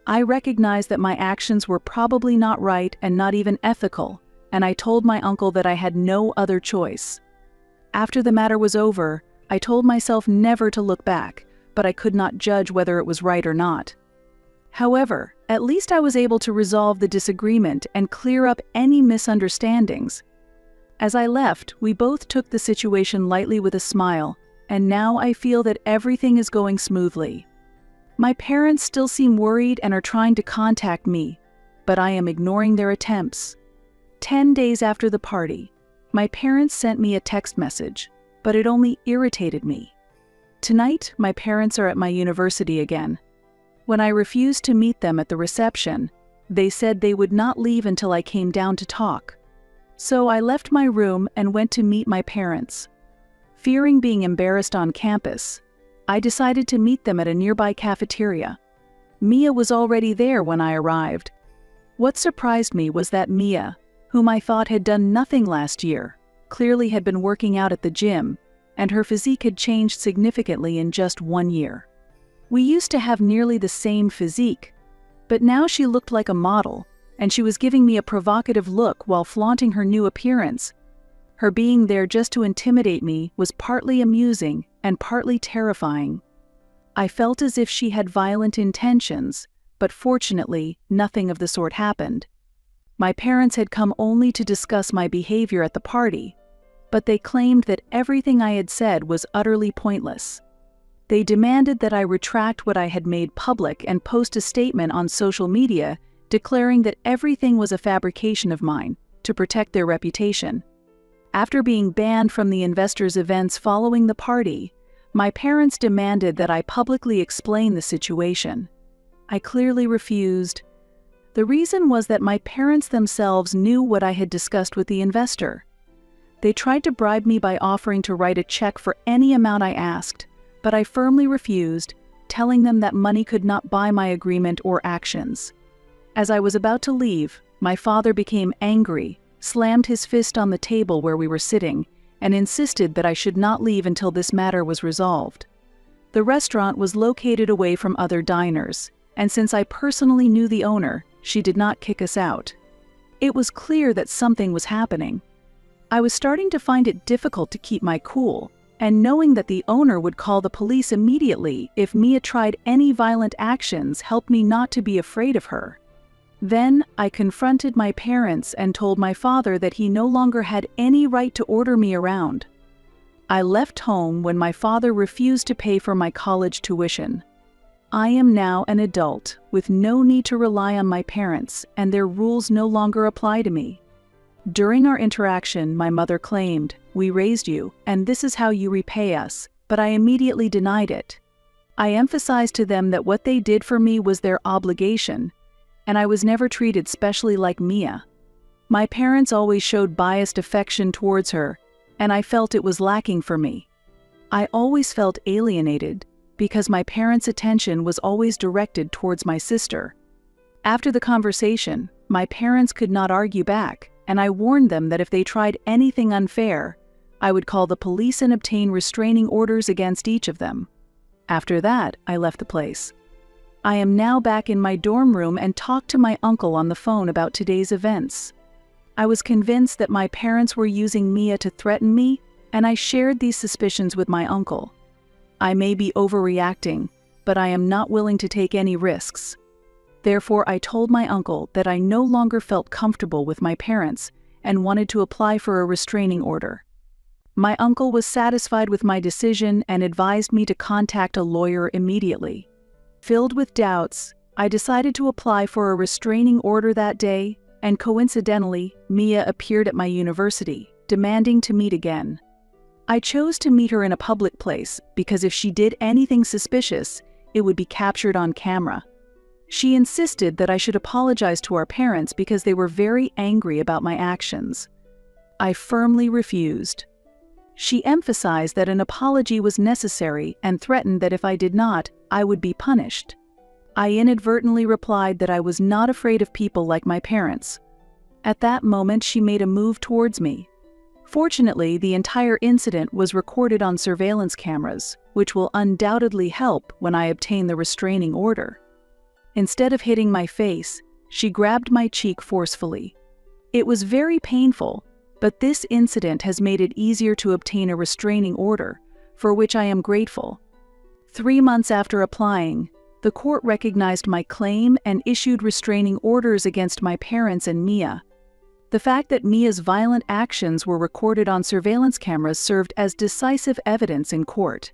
I recognized that my actions were probably not right and not even ethical, and I told my uncle that I had no other choice. After the matter was over, I told myself never to look back, but I could not judge whether it was right or not. However, at least I was able to resolve the disagreement and clear up any misunderstandings. As I left, we both took the situation lightly with a smile, and now I feel that everything is going smoothly. My parents still seem worried and are trying to contact me, but I am ignoring their attempts. 10 days after the party, my parents sent me a text message, but it only irritated me. Tonight, my parents are at my university again. When I refused to meet them at the reception, they said they would not leave until I came down to talk. So I left my room and went to meet my parents. Fearing being embarrassed on campus, I decided to meet them at a nearby cafeteria. Mia was already there when I arrived. What surprised me was that Mia, whom I thought had done nothing last year, clearly had been working out at the gym, and her physique had changed significantly in just 1 year. We used to have nearly the same physique, but now she looked like a model, and she was giving me a provocative look while flaunting her new appearance. Her being there just to intimidate me was partly amusing and partly terrifying. I felt as if she had violent intentions, but fortunately, nothing of the sort happened. My parents had come only to discuss my behavior at the party. but they claimed that everything I had said was utterly pointless. They demanded that I retract what I had made public and post a statement on social media declaring that everything was a fabrication of mine to protect their reputation. After being banned from the investors' events following the party, my parents demanded that I publicly explain the situation. I clearly refused. The reason was that my parents themselves knew what I had discussed with the investor. They tried to bribe me by offering to write a check for any amount I asked, but I firmly refused, telling them that money could not buy my agreement or actions. As I was about to leave, my father became angry, slammed his fist on the table where we were sitting, and insisted that I should not leave until this matter was resolved. The restaurant was located away from other diners, and since I personally knew the owner, she did not kick us out. It was clear that something was happening. I was starting to find it difficult to keep my cool, and knowing that the owner would call the police immediately if Mia tried any violent actions helped me not to be afraid of her. Then I confronted my parents and told my father that he no longer had any right to order me around. I left home when my father refused to pay for my college tuition. I am now an adult with no need to rely on my parents, and their rules no longer apply to me. During our interaction, my mother claimed, "We raised you, and this is how you repay us," but I immediately denied it. I emphasized to them that what they did for me was their obligation, and I was never treated specially like Mia. My parents always showed biased affection towards her, and I felt it was lacking for me. I always felt alienated, because my parents' attention was always directed towards my sister. After the conversation, my parents could not argue back, and I warned them that if they tried anything unfair, I would call the police and obtain restraining orders against each of them. After that, I left the place. I am now back in my dorm room and talked to my uncle on the phone about today's events. I was convinced that my parents were using Mia to threaten me, and I shared these suspicions with my uncle. I may be overreacting, but I am not willing to take any risks. Therefore, I told my uncle that I no longer felt comfortable with my parents and wanted to apply for a restraining order. My uncle was satisfied with my decision and advised me to contact a lawyer immediately. Filled with doubts, I decided to apply for a restraining order that day, and coincidentally, Mia appeared at my university, demanding to meet again. I chose to meet her in a public place because if she did anything suspicious, it would be captured on camera. She insisted that I should apologize to our parents because they were very angry about my actions. I firmly refused. She emphasized that an apology was necessary and threatened that if I did not, I would be punished. I inadvertently replied that I was not afraid of people like my parents. At that moment, she made a move towards me. Fortunately, the entire incident was recorded on surveillance cameras, which will undoubtedly help when I obtain the restraining order. Instead of hitting my face, she grabbed my cheek forcefully. It was very painful, but this incident has made it easier to obtain a restraining order, for which I am grateful. 3 months after applying, the court recognized my claim and issued restraining orders against my parents and Mia. The fact that Mia's violent actions were recorded on surveillance cameras served as decisive evidence in court.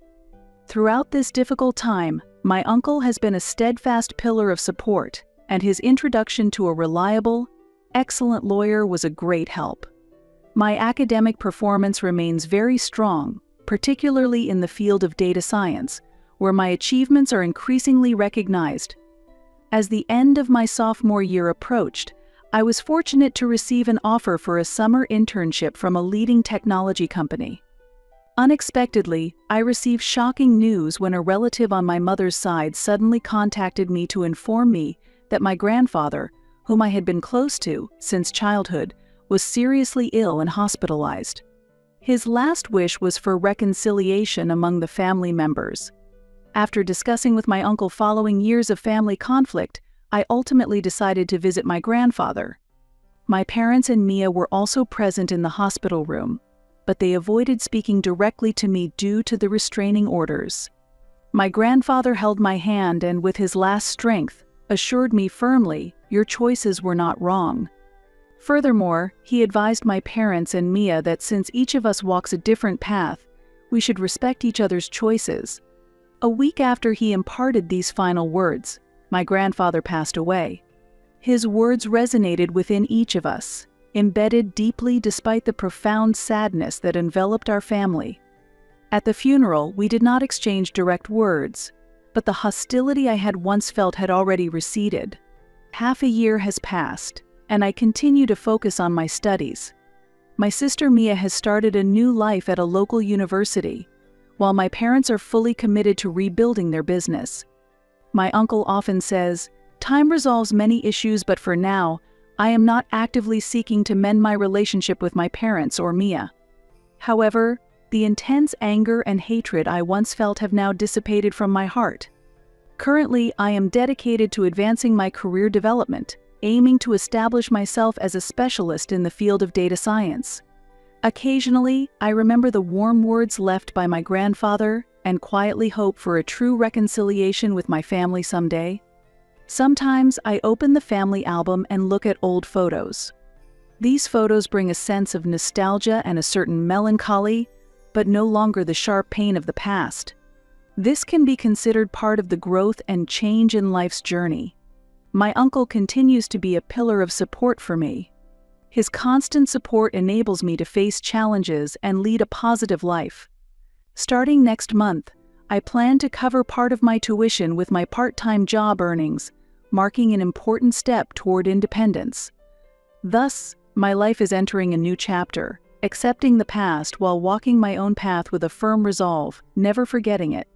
Throughout this difficult time, my uncle has been a steadfast pillar of support, and his introduction to a reliable, excellent lawyer was a great help. My academic performance remains very strong, particularly in the field of data science, where my achievements are increasingly recognized. As the end of my sophomore year approached, I was fortunate to receive an offer for a summer internship from a leading technology company. Unexpectedly, I received shocking news when a relative on my mother's side suddenly contacted me to inform me that my grandfather, whom I had been close to since childhood, was seriously ill and hospitalized. His last wish was for reconciliation among the family members. After discussing with my uncle following years of family conflict, I ultimately decided to visit my grandfather. My parents and Mia were also present in the hospital room, but they avoided speaking directly to me due to the restraining orders. My grandfather held my hand and, with his last strength, assured me firmly, "Your choices were not wrong." Furthermore, he advised my parents and Mia that since each of us walks a different path, we should respect each other's choices. A week after he imparted these final words, my grandfather passed away. His words resonated within each of us, embedded deeply despite the profound sadness that enveloped our family. At the funeral, we did not exchange direct words, but the hostility I had once felt had already receded. Half a year has passed, and I continue to focus on my studies. My sister Mia has started a new life at a local university, while my parents are fully committed to rebuilding their business. My uncle often says, "Time resolves many issues, but for now, I am not actively seeking to mend my relationship with my parents or Mia." However, the intense anger and hatred I once felt have now dissipated from my heart. Currently, I am dedicated to advancing my career development, aiming to establish myself as a specialist in the field of data science. Occasionally, I remember the warm words left by my grandfather and quietly hope for a true reconciliation with my family someday. Sometimes I open the family album and look at old photos. These photos bring a sense of nostalgia and a certain melancholy, but no longer the sharp pain of the past. This can be considered part of the growth and change in life's journey. My uncle continues to be a pillar of support for me. His constant support enables me to face challenges and lead a positive life. Starting next month, I plan to cover part of my tuition with my part-time job earnings, marking an important step toward independence. Thus, my life is entering a new chapter, accepting the past while walking my own path with a firm resolve, never forgetting it.